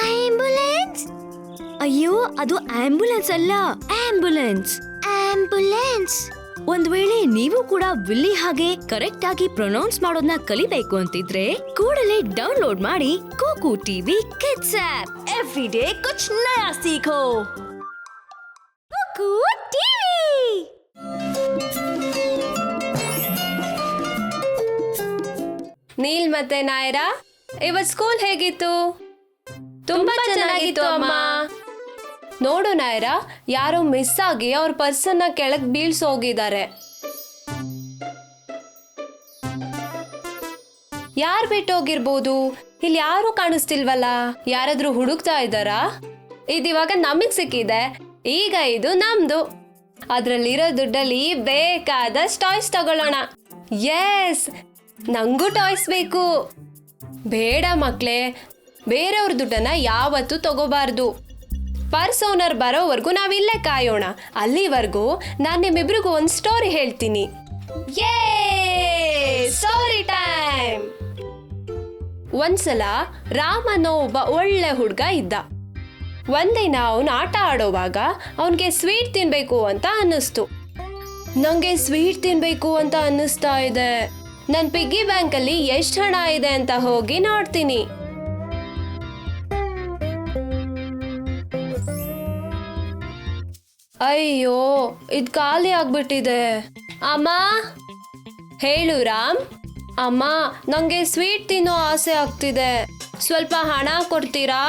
Ambulance? ಅಯ್ಯೋ, ಅದು ambulance ಅಲ್ಲ, ಆಂಬ್ಯುಲೆನ್ಸ್. ಆಂಬ್ಯುಲೆನ್ಸ್. ಒಂದ್ ವೇಳೆ ನೀವು ಕೂಡ ವಿಲ್ಲಿ ಹಾಗೆ ಕರೆಕ್ಟ್ ಆಗಿ ಪ್ರೊನೌನ್ಸ್ ಮಾಡೋದನ್ನ ಕಲಿಬೇಕು ಅಂತಿದ್ರೆ ಕೂಡಲೇ ಡೌನ್ಲೋಡ್ ಮಾಡಿ KooKoo TV kids app. Every day ಕುಚ್ ನಯಾ ಸೀಖೋ. ಕೂಕು ಟಿವಿ. ನೀಲ್ ಮತ್ತೆ ನಾಯರಾ, ಇವತ್ ಸ್ಕೂಲ್ ಹೇಗಿತ್ತು? ತುಂಬಾ ಚೆನ್ನಾಗಿತ್ತು ಅಮ್ಮ. ನೋಡು ನಾಯರಾ, ಯಾರೋ ಮಿಸ್ ಆಗಿ ಅವ್ರ ಪರ್ಸನ್ನ ಕೆಳಗ್ ಬೀಳ್ಸೋಗಿದ್ದಾರೆ. ಯಾರ್ ಬಿಟ್ಟೋಗಿರ್ಬೋದು? ಇಲ್ಲಿ ಯಾರು ಕಾಣಿಸ್ತಿಲ್ವಲ್ಲ. ಯಾರಾದ್ರೂ ಹುಡುಕ್ತಾ ಇದ್ದಾರಾ? ಇದಿವಾಗ ನಮಗ್ ಸಿಕ್ಕಿದೆ, ಈಗ ಇದು ನಮ್ದು. ಅದ್ರಲ್ಲಿರೋ ದುಡ್ಡಲ್ಲಿ ಬೇಕಾದಷ್ಟು ಟಾಯ್ಸ್ ತಗೊಳ್ಳೋಣ. ಎಸ್, ನಂಗೂ ಟಾಯ್ಸ್ ಬೇಕು. ಬೇಡ ಮಕ್ಳೇ, ಬೇರೆಯವ್ರ ದುಡ್ಡನ್ನ ಯಾವತ್ತೂ ತಗೋಬಾರ್ದು. ಪರ್ಸ್ ಓನರ್ ಬರೋವರೆಗೂ ನಾವಿಲ್ಲೇ ಕಾಯೋಣ. ಅಲ್ಲಿವರೆಗೂ ನಾನು ನಿಮ್ಮಿಬ್ರಿಗೂ ಒಂದು ಸ್ಟೋರಿ ಹೇಳ್ತೀನಿ. ಯೇ, ಸ್ಟೋರಿ ಟೈಮ್. ಒಂದ್ಸಲ ರಾಮ್ ಅನ್ನೋ ಒಬ್ಬ ಒಳ್ಳೆ ಹುಡುಗ ಇದ್ದ. ಒಂದಿನ ಅವನು ಆಟ ಆಡೋವಾಗ ಅವನಿಗೆ ಸ್ವೀಟ್ ತಿನ್ಬೇಕು ಅಂತ ಅನ್ನಿಸ್ತು. ನಂಗೆ ಸ್ವೀಟ್ ತಿನ್ಬೇಕು ಅಂತ ಅನ್ನಿಸ್ತಾ ಇದೆ, ನನ್ನ ಪಿಗ್ಗಿ ಬ್ಯಾಂಕಲ್ಲಿ ಎಷ್ಟು ಹಣ ಇದೆ ಅಂತ ಹೋಗಿ ನೋಡ್ತೀನಿ. ಅಯ್ಯೋ, ಇದು ಖಾಲಿ ಆಗ್ಬಿಟ್ಟಿದೆ. ಅಮ್ಮ, ಹೇಳು ರಾಮ್. ಅಮ್ಮ, ನಂಗೆ ಸ್ವೀಟ್ ತಿನ್ನೋ ಆಸೆ ಆಗ್ತಿದೆ, ಸ್ವಲ್ಪ ಹಣ ಕೊಡ್ತೀರಾ?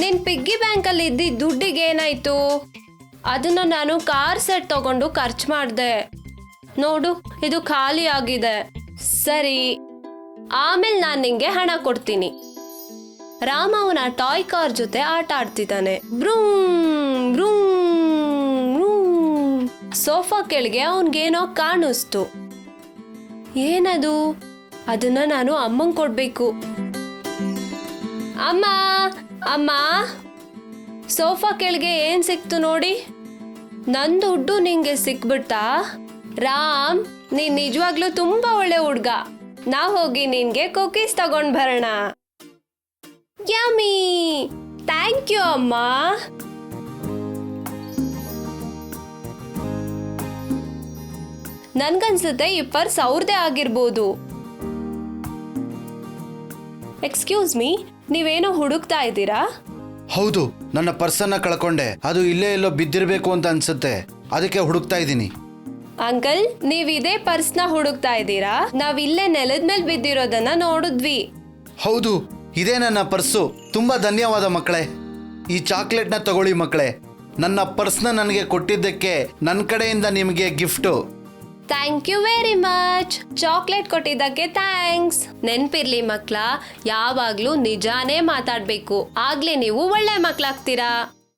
ನಿನ್ ಪಿಗ್ಗಿ ಬ್ಯಾಂಕಲ್ಲಿ ಇದ್ದಿದ್ದ ದುಡ್ಡಿಗೆ ಏನಾಯ್ತು? ಅದನ್ನ ನಾನು ಕಾರ್ ಸೆಟ್ ತಗೊಂಡು ಖರ್ಚು ಮಾಡಿದೆ. ನೋಡು, ಇದು ಖಾಲಿ ಆಗಿದೆ. ಸರಿ, ಆಮೇಲೆ ನಾನು ನಿಂಗೆ ಹಣ ಕೊಡ್ತೀನಿ. ರಾಮ ಅವನ ಟಾಯ್ ಕಾರ್ ಜೊತೆ ಆಟ ಆಡ್ತಿದ್ದಾನೆ. ಬ್ರೂಮ್ ಬ್ರೂಮ್ ಬ್ರೂಮ್. ಸೋಫಾ ಕೆಳಗೆ ಅವನ್ಗೇನೋ ಕಾಣಿಸ್ತು. ಏನದು? ಅದನ್ನ ನಾನು ಅಮ್ಮಂಗ್ ಕೊಡ್ಬೇಕು. ಅಮ್ಮ, ಅಮ್ಮ, ಸೋಫಾ ಕೆಳಗೆ ಏನ್ ಸಿಕ್ತು ನೋಡಿ. ನನ್ ದುಡ್ಡು ನಿಂಗೆ ಸಿಕ್ಬಿಡ್ತಾ? ರಾಮ್, ನೀನ್ ನಿಜವಾಗ್ಲೂ ತುಂಬಾ ಒಳ್ಳೆ ಹುಡ್ಗ. ನಾವ್ ಹೋಗಿ ನಿನ್ಗೆ ಕುಕೀಸ್ ತಗೊಂಡ್ ಬರೋಣ. ಯಮ್ಮಿ, ಥ್ಯಾಂಕ್ ಯು ಅಮ್ಮ. ನನ್ಗನ್ಸುತ್ತೆ ಈ ಪರ್ಸ್ ಅವ್ರದೇ ಆಗಿರ್ಬೋದು. ಎಕ್ಸ್ಕ್ಯೂಸ್ ಮೀ, ನೀವೇನೋ ಹುಡುಕ್ತಾ ಇದ್ದೀರಾ? ಹೌದು, ನನ್ನ ಪರ್ಸನ್ನ ಕಳ್ಕೊಂಡೆ. ಅದು ಇಲ್ಲೇ ಎಲ್ಲೋ ಬಿದ್ದಿರ್ಬೇಕು ಅಂತ ಅನ್ಸುತ್ತೆ, ಅದಕ್ಕೆ ಹುಡುಕ್ತಾ ಇದ್ದೀನಿ. ಅಂಕಲ್, ನೀವ್ ಇದೇ ಪರ್ಸ್ನ ಹುಡುಕ್ತಾ ಇದ್ದೀರಾ? ನಾವ್ ಇಲ್ಲೇ ನೆಲದ ಮೇಲೆ ಬಿದ್ದಿರೋದನ್ನ ನೋಡಿದ್ವಿ. ಹೌದು, ಇದೇ ನನ್ನ ಪರ್ಸು. ತುಂಬಾ ಧನ್ಯವಾದ ಮಕ್ಕಳೇ. ಈ ಚಾಕ್ಲೇಟ್ನ ತಗೊಳ್ಳಿ ಮಕ್ಕಳೇ. ನನ್ನ ಪರ್ಸ್ನ ನನಗೆ ಕೊಟ್ಟಿದ್ದಕ್ಕೆ ನನ್ನ ಕಡೆಯಿಂದ ನಿಮಗೆ gift. Thank you very much. Chocolate ಕೊಟ್ಟಿದ್ದಕ್ಕೆ ಥ್ಯಾಂಕ್ಸ್. ನೆನ್ಪಿರ್ಲಿ ಮಕ್ಳ, ಯಾವಾಗ್ಲೂ ನಿಜಾನೇ ಮಾತಾಡ್ಬೇಕು, ಆಗ್ಲೇ ನೀವು ಒಳ್ಳೆ ಮಕ್ಳಾಗ್ತೀರಾ.